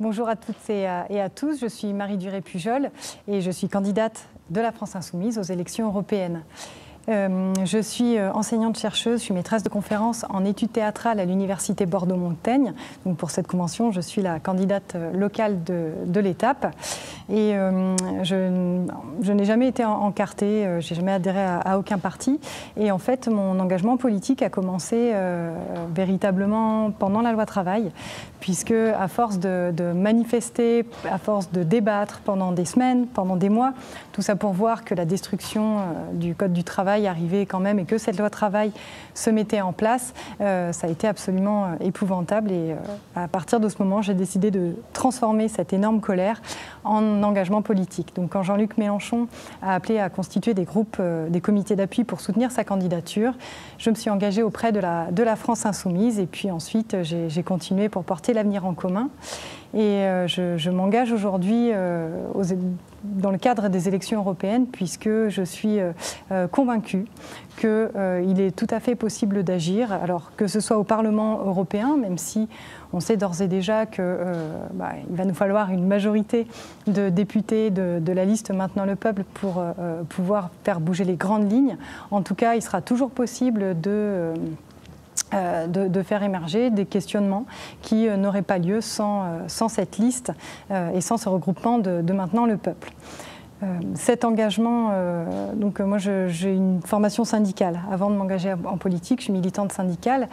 Bonjour à toutes et à tous, je suis Marie Duré-Pujol et je suis candidate de la France Insoumise aux élections européennes. Je suis enseignante-chercheuse, je suis maîtresse de conférences en études théâtrales à l'Université Bordeaux-Montaigne. Donc pour cette convention, je suis la candidate locale de l'étape. Et je n'ai jamais été encartée, je n'ai jamais adhéré à aucun parti. Et en fait, mon engagement politique a commencé véritablement pendant la loi travail, puisque à force de manifester, à force de débattre pendant des semaines, pendant des mois, tout ça pour voir que la destruction du Code du travail arrivait quand même et que cette loi travail se mettait en place, ça a été absolument épouvantable. Et à partir de ce moment, j'ai décidé de transformer cette énorme colère en engagement politique. Donc quand Jean-Luc Mélenchon a appelé à constituer des groupes, des comités d'appui pour soutenir sa candidature, je me suis engagée auprès de la France Insoumise et puis ensuite j'ai continué pour porter l'avenir en commun. Et je m'engage aujourd'hui dans le cadre des élections européennes puisque je suis convaincue qu'il est tout à fait possible d'agir, alors que ce soit au Parlement européen, même si on sait d'ores et déjà qu'il va nous falloir une majorité de députés de la liste Maintenant le Peuple pour pouvoir faire bouger les grandes lignes. En tout cas, il sera toujours possible de faire émerger des questionnements qui n'auraient pas lieu sans cette liste et sans ce regroupement de Maintenant le Peuple. Cet engagement, moi j'ai une formation syndicale. Avant de m'engager en politique, je suis militante syndicale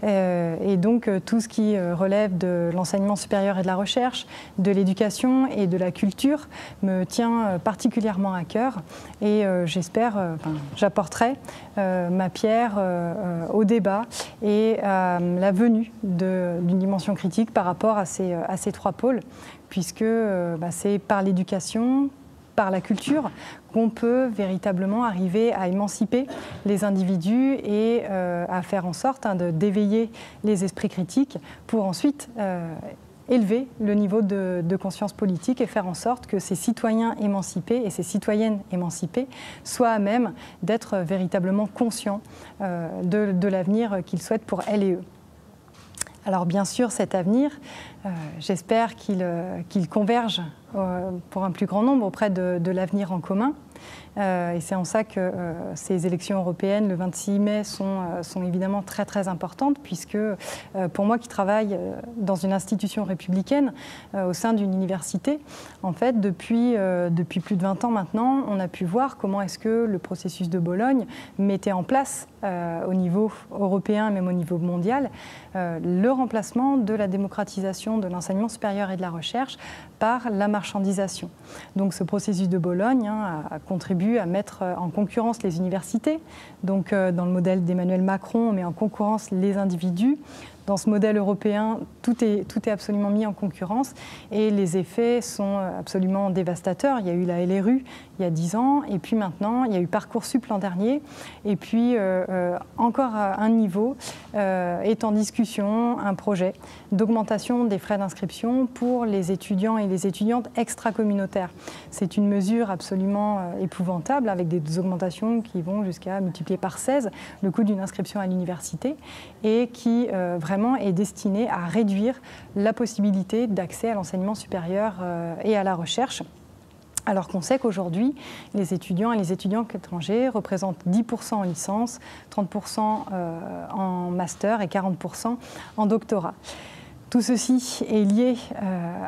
et donc tout ce qui relève de l'enseignement supérieur et de la recherche, de l'éducation et de la culture me tient particulièrement à cœur et j'apporterai ma pierre au débat et à la venue d'une dimension critique par rapport à ces trois pôles, puisque c'est par l'éducation, par la culture, qu'on peut véritablement arriver à émanciper les individus et à faire en sorte d'éveiller les esprits critiques pour ensuite élever le niveau de conscience politique et faire en sorte que ces citoyens émancipés et ces citoyennes émancipées soient à même d'être véritablement conscients de l'avenir qu'ils souhaitent pour elles et eux. Alors bien sûr, cet avenir, j'espère qu'il converge pour un plus grand nombre auprès de l'avenir en commun. Et c'est en ça que ces élections européennes, le 26 mai, sont évidemment très très importantes, puisque pour moi qui travaille dans une institution républicaine, au sein d'une université, en fait, depuis plus de 20 ans maintenant, on a pu voir comment est-ce que le processus de Bologne mettait en place, au niveau européen, même au niveau mondial, le remplacement de la démocratisation de l'enseignement supérieur et de la recherche par la marchandisation. Donc ce processus de Bologne a contribué à mettre en concurrence les universités. Donc dans le modèle d'Emmanuel Macron, on met en concurrence les individus. Dans ce modèle européen, tout est absolument mis en concurrence et les effets sont absolument dévastateurs. Il y a eu la LRU il y a 10 ans et puis maintenant, il y a eu Parcoursup l'an dernier et puis encore à un niveau est en discussion un projet d'augmentation des frais d'inscription pour les étudiants et les étudiantes extracommunautaires. C'est une mesure absolument épouvantable avec des augmentations qui vont jusqu'à multiplier par 16 le coût d'une inscription à l'université et qui vraiment est destiné à réduire la possibilité d'accès à l'enseignement supérieur et à la recherche. Alors qu'on sait qu'aujourd'hui, les étudiants et les étudiantes étrangers représentent 10% en licence, 30% en master et 40% en doctorat. Tout ceci est lié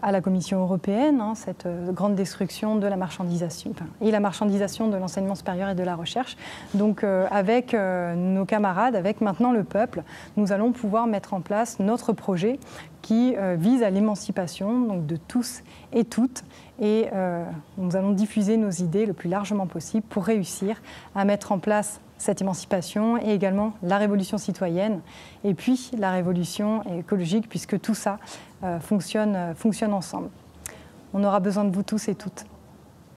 à la Commission européenne, cette grande destruction de la marchandisation et la marchandisation de l'enseignement supérieur et de la recherche. Donc avec nos camarades, avec Maintenant le Peuple, nous allons pouvoir mettre en place notre projet qui vise à l'émancipation de tous et toutes. Et nous allons diffuser nos idées le plus largement possible pour réussir à mettre en place cette émancipation et également la révolution citoyenne et puis la révolution écologique puisque tout ça fonctionne ensemble. On aura besoin de vous tous et toutes.